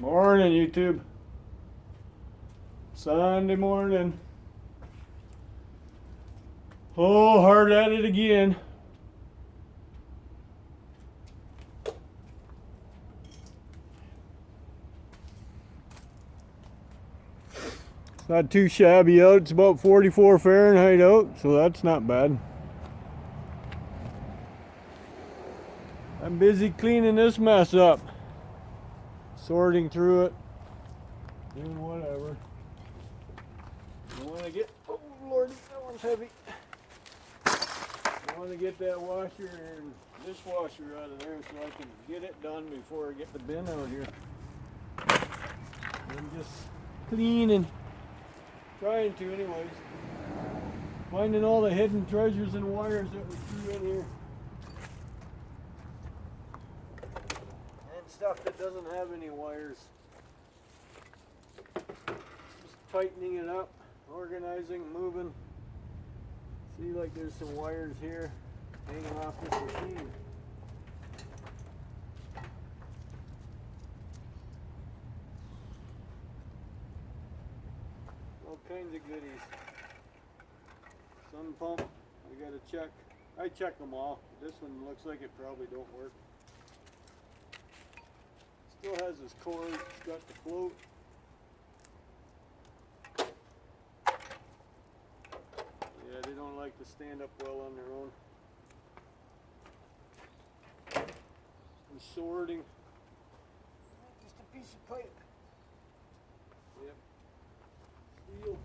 Morning, YouTube. Sunday morning. Oh, hard at it again. It's not too shabby out. It's about 44 Fahrenheit out, so that's not bad. I'm busy cleaning this mess up. Sorting through it. Doing whatever. I want to get, oh lordy, that one's heavy. I want to get that washer and dishwasher out of there so I can get it done before I get the bin out here. I'm just cleaning. Trying to anyways. Finding all the hidden treasures and wires that we threw in here. And stuff that doesn't have any wires. Just tightening it up, organizing, moving. See, like there's some wires here hanging off this machine. All kinds of goodies. Sun pump, I gotta check. I check them all. This one looks like it probably don't work. Still has this cord, it's got the float. Yeah, they don't like to stand up well on their own. And sorting. Just a piece of pipe. Yep. Steel.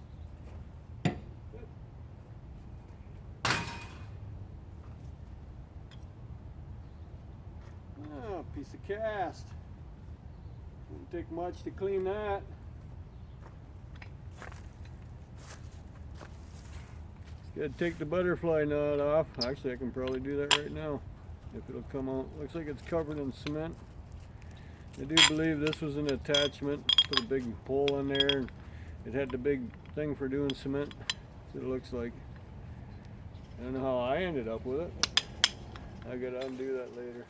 Oh, piece of cast. Wouldn't take much to clean that. Just gotta take the butterfly knot off. Actually, I can probably do that right now if it'll come out. Looks like it's covered in cement. I do believe this was an attachment. Put a big hole in there and it had the big thing for doing cement. That's what it looks like. I don't know how I ended up with it. I gotta undo that later.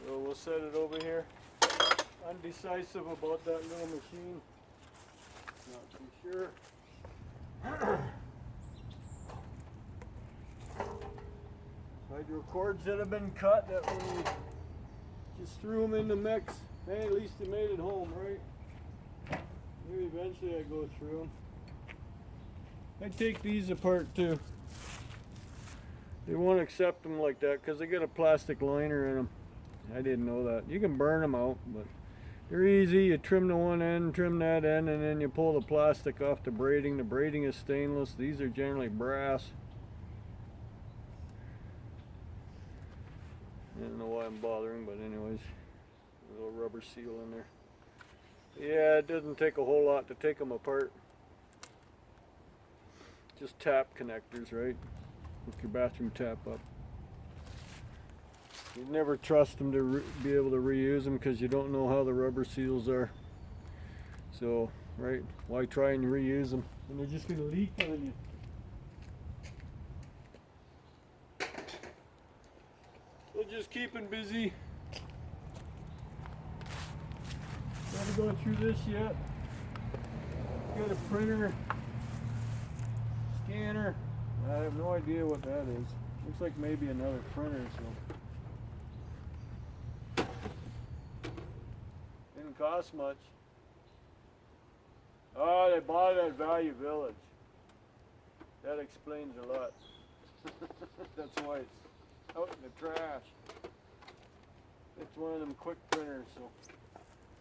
So we'll set it over here. Undecisive about that little machine. Not too sure. Hydro cords that have been cut that we just threw them in the mix. Hey, at least they made it home, right? Maybe eventually I go through them. I take these apart too. They won't accept them like that because they got a plastic liner in them. I didn't know that. You can burn them out, but they're easy. You trim the one end, trim that end, and then you pull the plastic off the braiding. The braiding is stainless. These are generally brass. I don't know why I'm bothering, but anyways, a little rubber seal in there. Yeah, it doesn't take a whole lot to take them apart. Just tap connectors, right? Hook your bathroom tap up. You never trust them to be able to reuse them because you don't know how the rubber seals are. So, right, why try and reuse them? And they're just going to leak on you. So just keeping busy. Gotta go through this yet. Got a printer, scanner. I have no idea what that is. Looks like maybe another printer, so. Didn't cost much. Oh, they bought it at Value Village. That explains a lot. That's why it's out in the trash. It's one of them quick printers, so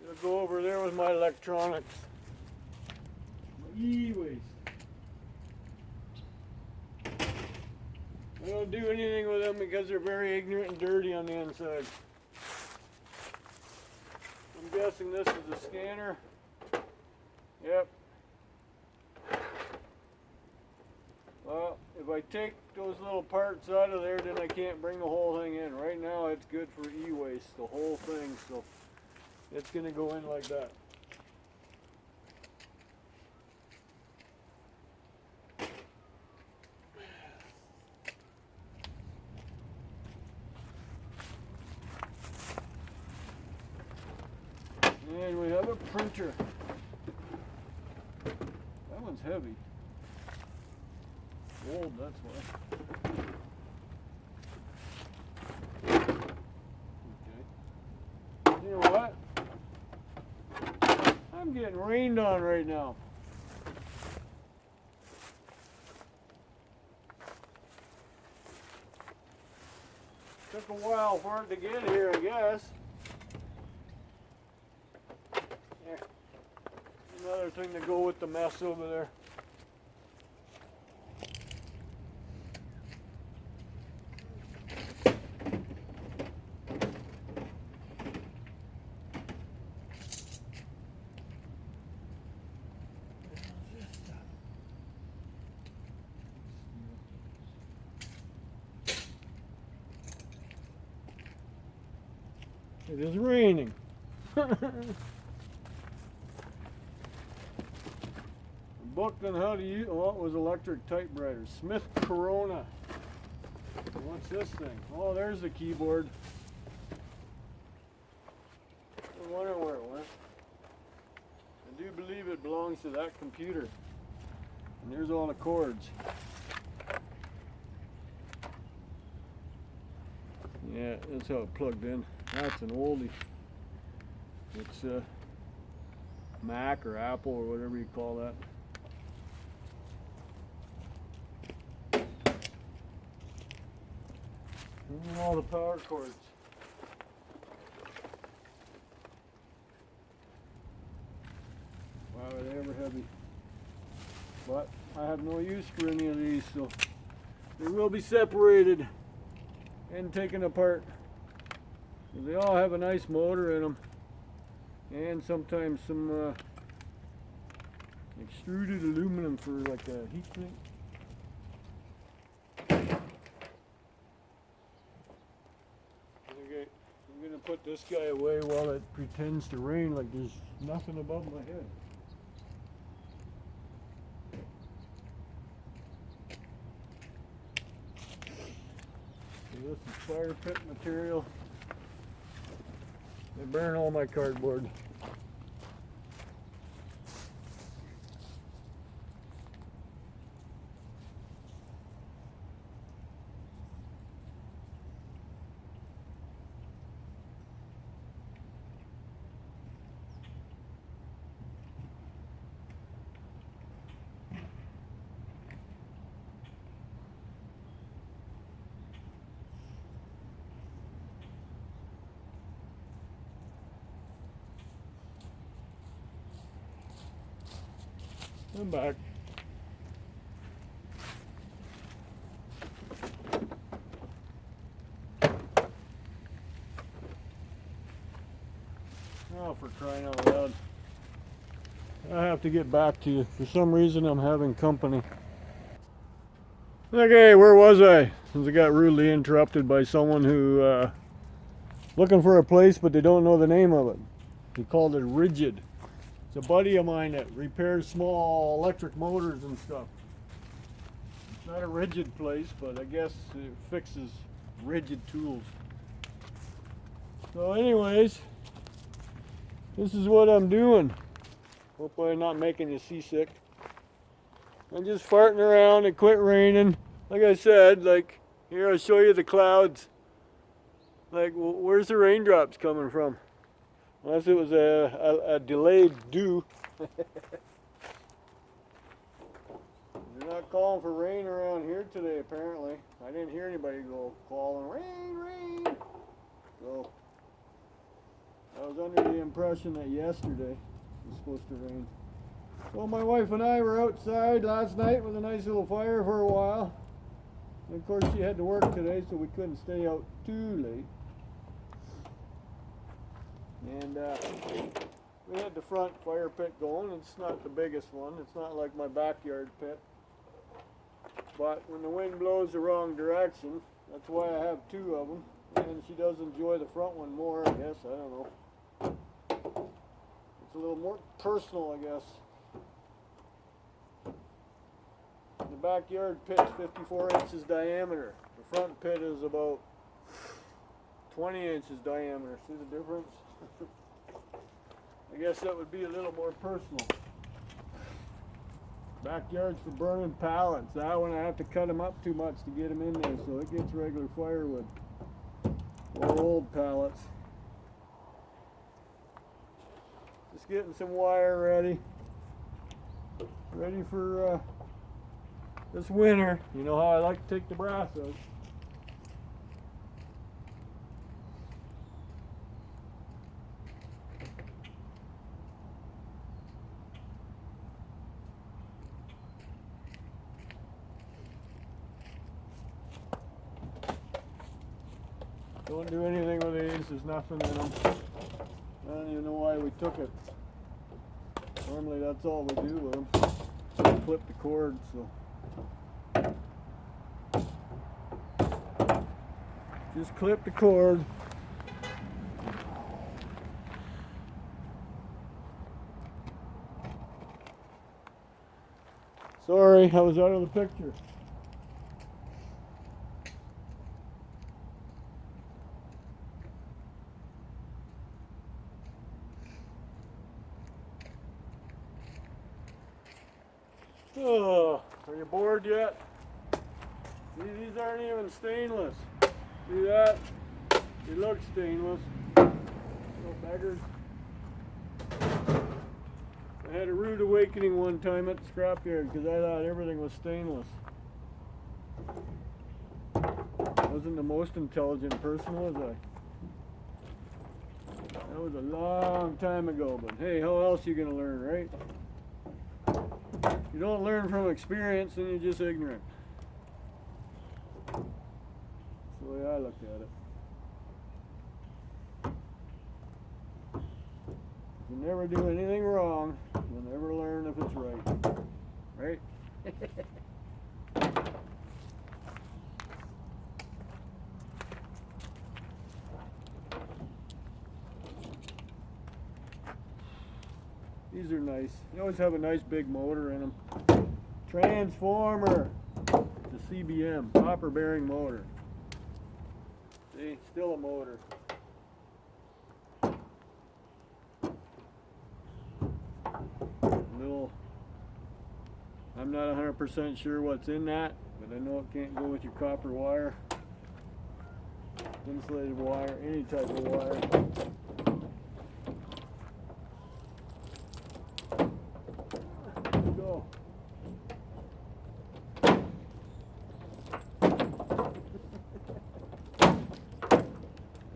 it'll go over there with my electronics. My e-waste. I don't do anything with them because they're very ignorant and dirty on the inside. I'm guessing this is a scanner. Yep. Well, if I take those little parts out of there, then I can't bring the whole thing in. Right now it's good for e-waste, the whole thing, so it's going to go in like that. And we have a printer. That one's heavy. Old, that's why. Okay. You know what? I'm getting rained on right now. Took a while for it to get here, I guess. Yeah. Another thing to go with the mess over there. It is raining. Book on how to use, well, it was electric typewriter. Smith Corona. What's this thing? Oh, there's the keyboard. I wonder where it went. I do believe it belongs to that computer. And there's all the cords. Yeah, that's how it plugged in. That's an oldie. It's Mac or Apple or whatever you call that. And all the power cords. Wow, they ever heavy. But I have no use for any of these, so they will be separated and taken apart. They all have a nice motor in them, and sometimes some extruded aluminum for like a heat sink. Okay, I'm gonna put this guy away while it pretends to rain like there's nothing above my head. So this is fire pit material. They burn all my cardboard. I'm back. Oh, for crying out loud. I have to get back to you. For some reason, I'm having company. Okay, where was I? Since I got rudely interrupted by someone who looking for a place, but they don't know the name of it. He called it Rigid. It's a buddy of mine that repairs small electric motors and stuff. It's not a rigid place, but I guess it fixes rigid tools. So anyways, this is what I'm doing. Hopefully I'm not making you seasick. I'm just farting around. It quit raining. Like I said, like here I'll show you the clouds. Like, well, where's the raindrops coming from? Unless it was a delayed dew. They're not calling for rain around here today, apparently. I didn't hear anybody go calling, rain, rain. So, I was under the impression that yesterday it was supposed to rain. Well, my wife and I were outside last night with a nice little fire for a while. And of course, she had to work today, so we couldn't stay out too late. And we had the front fire pit going. It's not the biggest one. It's not like my backyard pit. But when the wind blows the wrong direction, that's why I have two of them. And she does enjoy the front one more, I guess. I don't know. It's a little more personal, I guess. The backyard pit's 54 inches diameter. The front pit is about 20 inches diameter. See the difference? I guess that would be a little more personal. Backyard's for burning pallets. That one I have to cut them up too much to get them in there, so it gets regular firewood. Or old pallets. Just getting some wire ready. Ready for this winter. You know how I like to take the brass out. Don't do anything with these, there's nothing in them. I don't even know why we took it. Normally that's all we do with them. We clip the cord, so. Just clip the cord. Sorry, I was out of the picture. Oh, are you bored yet? See, these aren't even stainless. See that? They look stainless. Little beggars. I had a rude awakening one time at the scrapyard because I thought everything was stainless. I wasn't the most intelligent person, was I? That was a long time ago, but hey, how else are you going to learn, right? If you don't learn from experience, then you're just ignorant. That's the way I look at it. You never do anything wrong, you'll never learn if it's right. Right? These are nice. You always have a nice big motor in them. Transformer. It's a CBM, copper bearing motor. See, still a motor. Little, I'm not 100% sure what's in that, but I know it can't go with your copper wire, insulated wire, any type of wire. Go.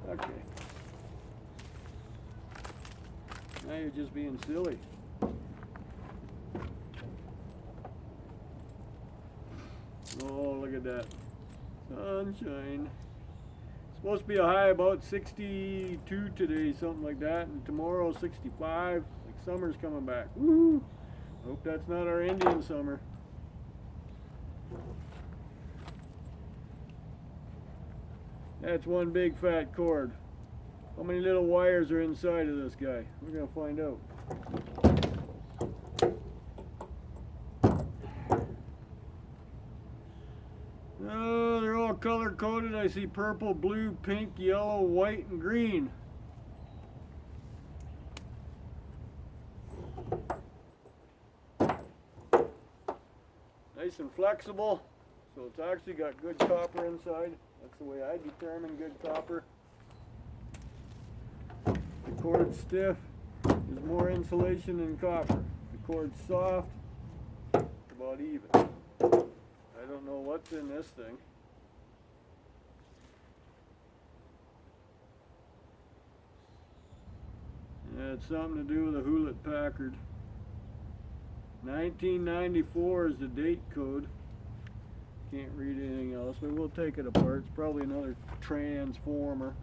Okay. Now you're just being silly. Oh, look at that. Sunshine. It's supposed to be a high about 62 today, something like that, and tomorrow 65. Like summer's coming back. Woo! Hope that's not our Indian summer. That's one big fat cord. How many little wires are inside of this guy? We're gonna find out. Oh, they're all color coded. I see purple, blue, pink, yellow, white, and green. Nice and flexible, so it's actually got good copper inside. That's the way I determine good copper. The cord's stiff, there's more insulation than copper. The cord's soft, it's about even. I don't know what's in this thing. Yeah, it's something to do with a Hewlett-Packard. 1994 is the date code. Can't read anything else, but we'll take it apart. It's probably another transformer.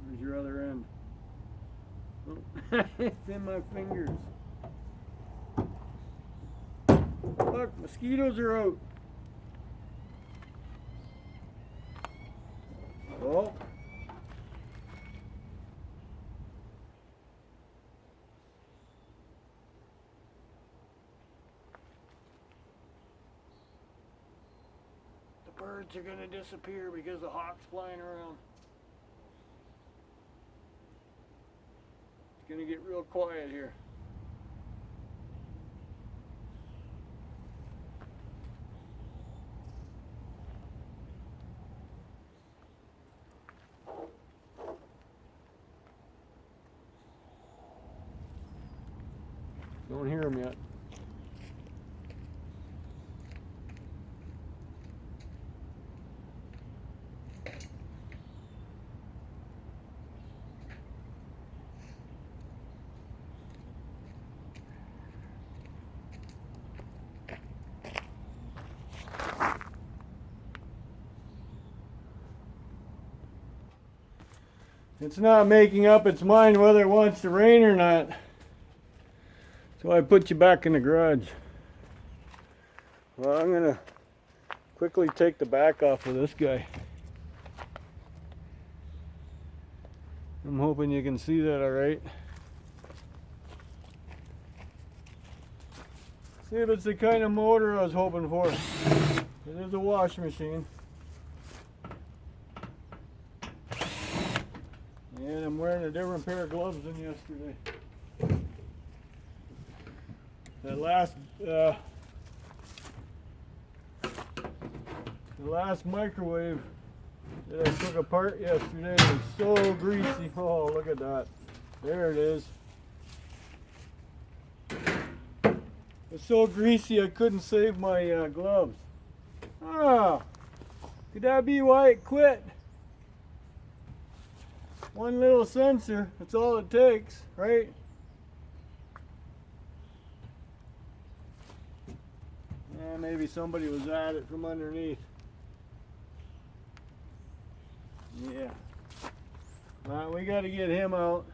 Where's your other end? Oh, it's in my fingers. Look, mosquitoes are out. Oh. Birds are gonna disappear because the hawk's flying around. It's gonna get real quiet here. Don't hear him yet. It's not making up its mind whether it wants to rain or not. So I put you back in the garage. Well, I'm gonna quickly take the back off of this guy. I'm hoping you can see that all right. See if it's the kind of motor I was hoping for. It is a wash machine. And I'm wearing a different pair of gloves than yesterday. The last microwave that I took apart yesterday was so greasy. Oh, look at that. There it is. It's so greasy I couldn't save my gloves. Ah, could that be why it quit? One little sensor, that's all it takes, right? Yeah, maybe somebody was at it from underneath. Yeah. Well, we got to get him out.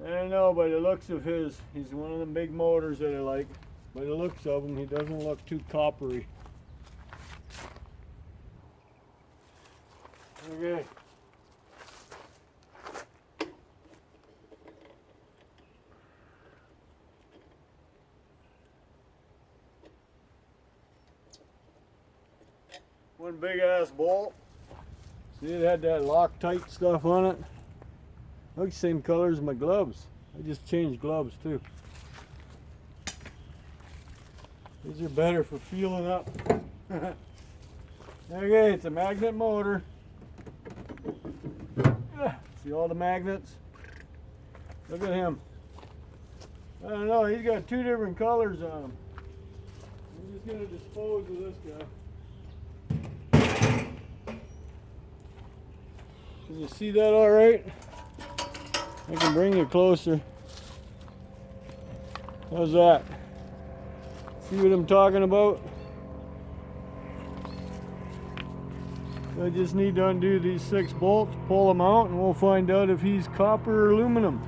I don't know, by the looks of his, he's one of them big motors that I like. By the looks of him, he doesn't look too coppery. Okay. One big ass bolt. See, it had that Loctite stuff on it. Looks the same color as my gloves. I just changed gloves too. These are better for feeling up. Okay, it's a magnet motor. See all the magnets? Look at him. I don't know, he's got two different colors on him. I'm just going to dispose of this guy. Can you see that all right? I can bring you closer. How's that? See what I'm talking about? I just need to undo these 6 bolts, pull them out, and we'll find out if he's copper or aluminum.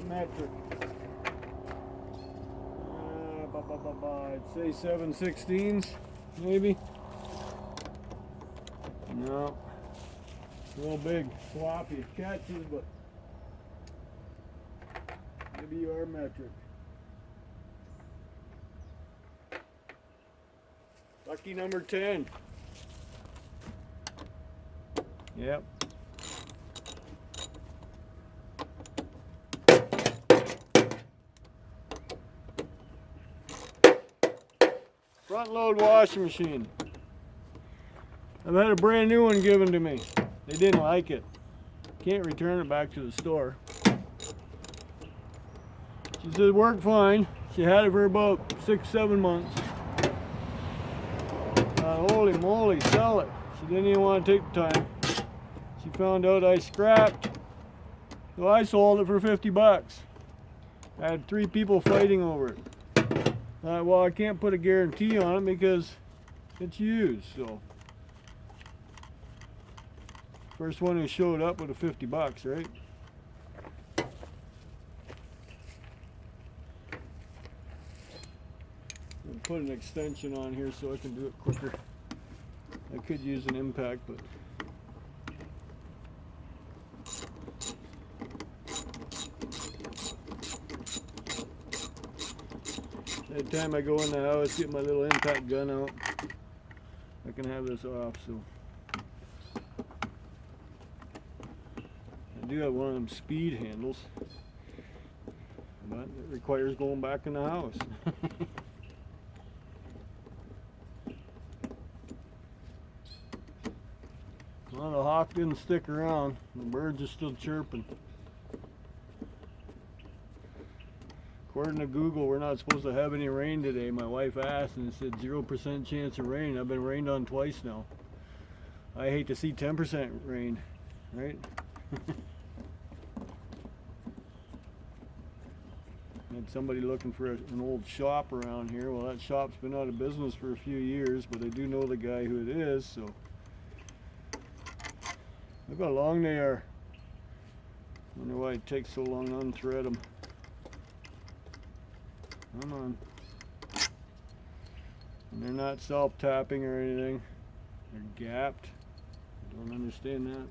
Metric. I'd say 7/16, maybe. No, it's a little big, sloppy. It catches, but maybe you are metric. Lucky number 10. Yep. Front load washing machine. I've had a brand new one given to me. They didn't like it. Can't return it back to the store. She said it worked fine. She had it for about 6-7 months. Holy moly, sell it. She didn't even want to take the time. She found out I scrapped. So I sold it for 50 bucks. I had 3 people fighting over it. Well, I can't put a guarantee on it because it's used, so. First one who showed up with a 50 bucks, right? I'll put an extension on here so I can do it quicker. I could use an impact, but every time I go in the house, get my little impact gun out, I can have this off. So I do have one of them speed handles, but it requires going back in the house. Well, the hawk didn't stick around. The birds are still chirping. According to Google, we're not supposed to have any rain today. My wife asked and it said 0% chance of rain. I've been rained on twice now. I hate to see 10% rain, right? Had somebody looking for an old shop around here. Well, that shop's been out of business for a few years, but I do know the guy who it is, so. Look how long they are. Wonder why it takes so long to unthread them. Come on. And they're not self-tapping or anything. They're gapped. I don't understand that.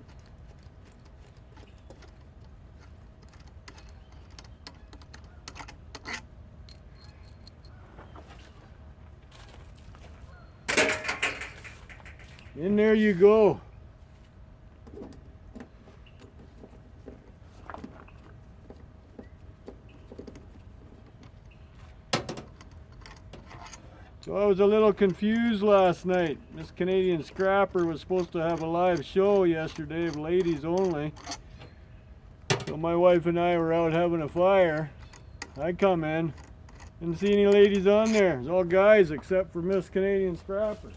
In there you go. So I was a little confused last night. This Canadian Scrapper was supposed to have a live show yesterday of ladies only. So my wife and I were out having a fire. I come in, didn't see any ladies on there. It's all guys except for Miss Canadian Scrapper.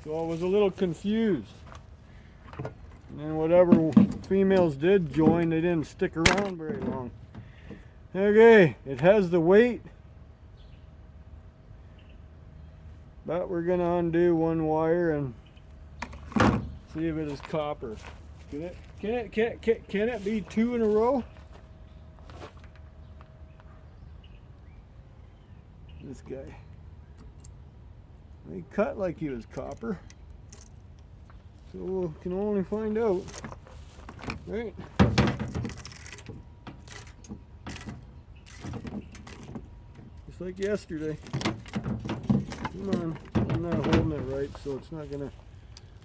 So I was a little confused. And then whatever females did join, they didn't stick around very long. Okay, it has the weight, but we're going to undo one wire and see if it is copper. Can it be two in a row? This guy, he cut like he was copper, so we can only find out, right? Like yesterday. Come on, I'm not holding it right, so it's not gonna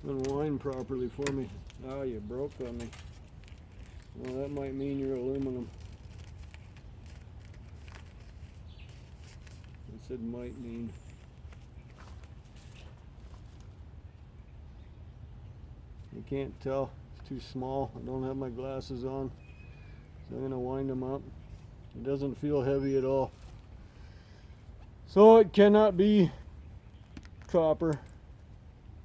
unwind properly for me. Oh, you broke on me. Well, that might mean you're aluminum. I said might mean. You can't tell, it's too small. I don't have my glasses on, so I'm gonna wind them up. It doesn't feel heavy at all. So it cannot be copper.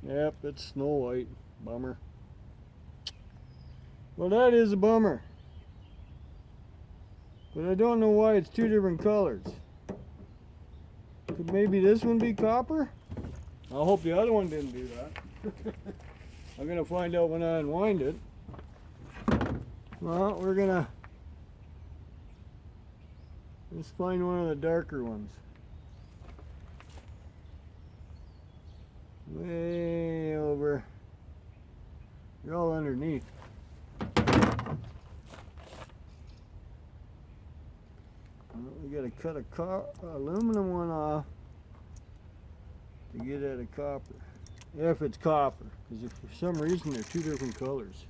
Yep, it's Snow White. Bummer. Well, that is a bummer. But I don't know why it's two different colors. Could maybe this one be copper? I hope the other one didn't do that. I'm going to find out when I unwind it. Well, we're going to let's find one of the darker ones. Way over. You're all underneath. Well, we got to cut a aluminum one off to get at a copper. If it's copper, because if for some reason they're two different colors.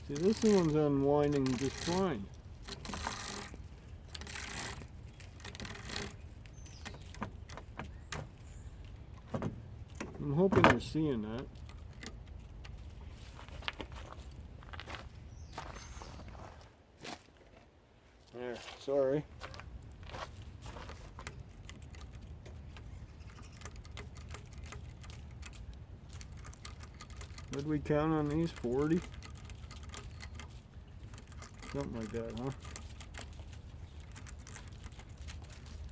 See, this one's unwinding just fine. I'm hoping you're seeing that. There, sorry. What did we count on these? 40? Something like that, huh?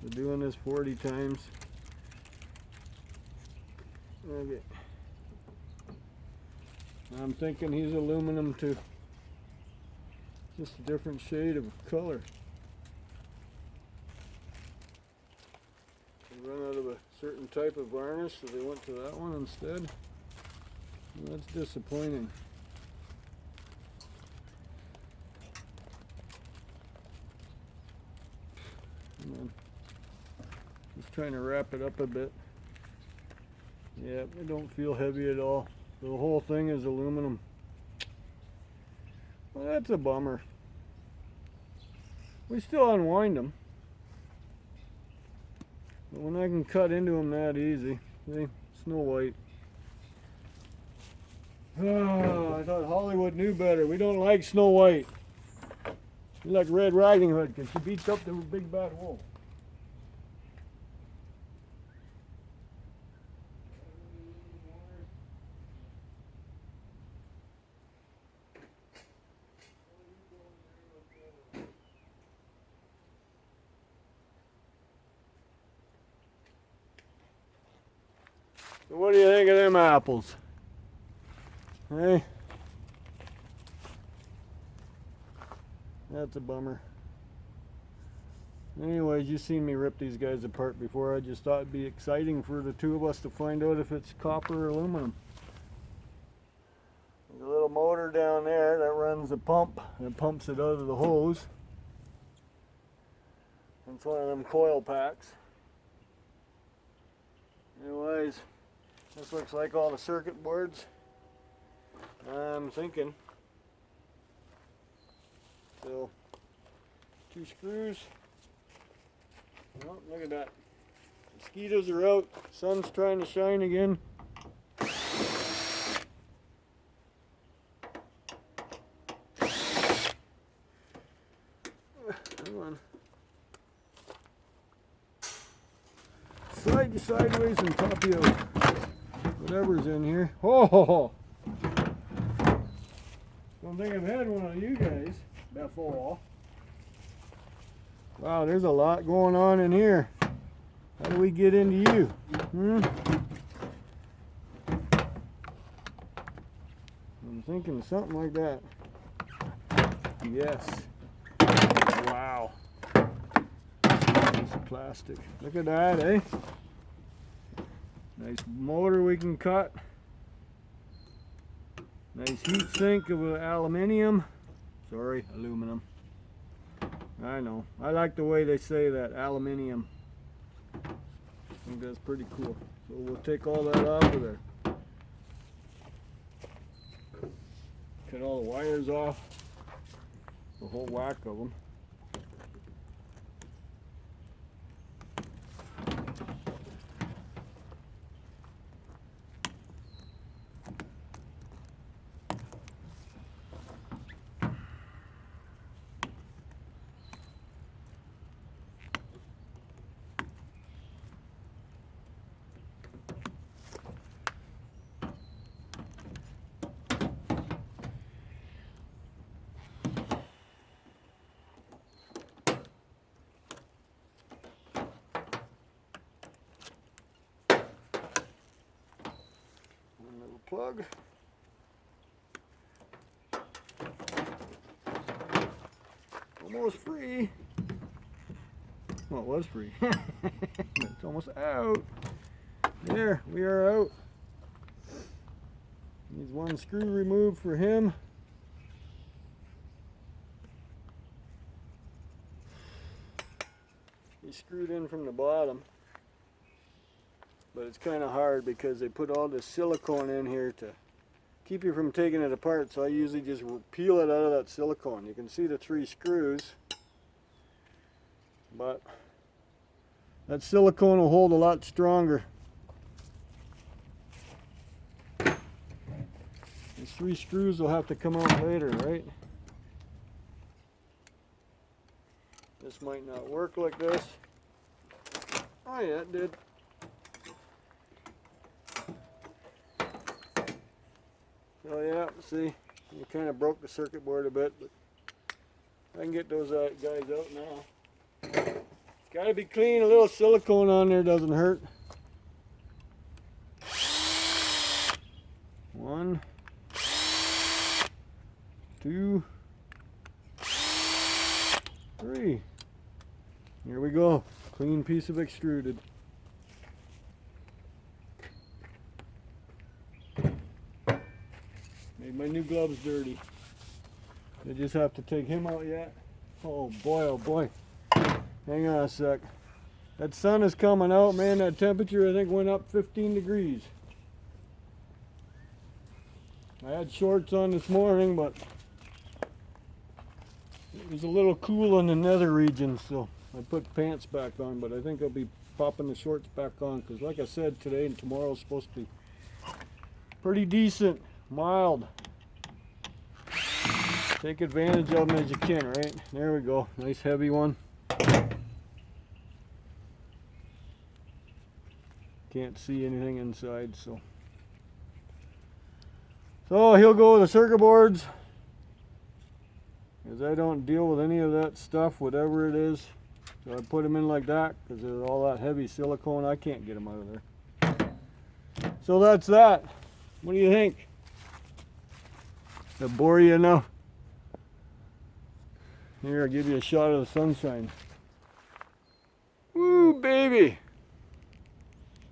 We're doing this 40 times. Okay. I'm thinking he's aluminum too. Just a different shade of color. certain type of varnish, so they went to that one instead. Well, that's disappointing. Come on. Just trying to wrap it up a bit. Yeah, it don't feel heavy at all. The whole thing is aluminum. Well, that's a bummer. We still unwind them. But when I can cut into them that easy, see, Snow White. Oh, I thought Hollywood knew better. We don't like Snow White. We like Red Riding Hood because she beats up the big bad wolf. So what do you think of them apples? Hey? That's a bummer. Anyways, you've seen me rip these guys apart before. I just thought it'd be exciting for the two of us to find out if it's copper or aluminum. There's a little motor down there that runs a pump and pumps it out of the hose. It's one of them coil packs. Anyways, this looks like all the circuit boards. I'm thinking. So, 2 screws. Oh, look at that. Mosquitoes are out. Sun's trying to shine again. Come on. Slide you sideways and top you out. Whatever's in here. Oh! Don't think I've had one of you guys before. Wow, there's a lot going on in here. How do we get into you? I'm thinking something like that. Yes. Wow. Piece of plastic. Look at that, eh? Nice motor we can cut. Nice heat sink of aluminium. Sorry, aluminum. I know. I like the way they say that, aluminium. I think that's pretty cool. So we'll take all that off of there. Cut all the wires off. The whole whack of them. Plug. Almost free. Well, it was free. It's almost out. There, we are out. Needs 1 screw removed for him. He's screwed in from the bottom. But it's kind of hard because they put all this silicone in here to keep you from taking it apart. So I usually just peel it out of that silicone. You can see the 3 screws. But that silicone will hold a lot stronger. These 3 screws will have to come out later, right? This might not work like this. Oh yeah, it did. Oh yeah, see, you kind of broke the circuit board a bit, but I can get those guys out now. Got to be clean. A little silicone on there doesn't hurt. 1, 2, 3. Here we go. Clean piece of extruded. my new glove's dirty. I just have to take him out yet. Oh boy, oh boy. Hang on a sec. That sun is coming out, man. That temperature, I think, went up 15 degrees. I had shorts on this morning, but it was a little cool in the nether region, so I put pants back on, but I think I'll be popping the shorts back on because, like I said, today and tomorrow is supposed to be pretty decent, mild. Take advantage of them as you can, right? There we go. Nice heavy one. Can't see anything inside, so he'll go with the circuit boards, because I don't deal with any of that stuff, whatever it is. So I put them in like that because they're all that heavy silicone. I can't get them out of there. So that's that. What do you think? Did I bore you enough? Here, I'll give you a shot of the sunshine. Woo, baby!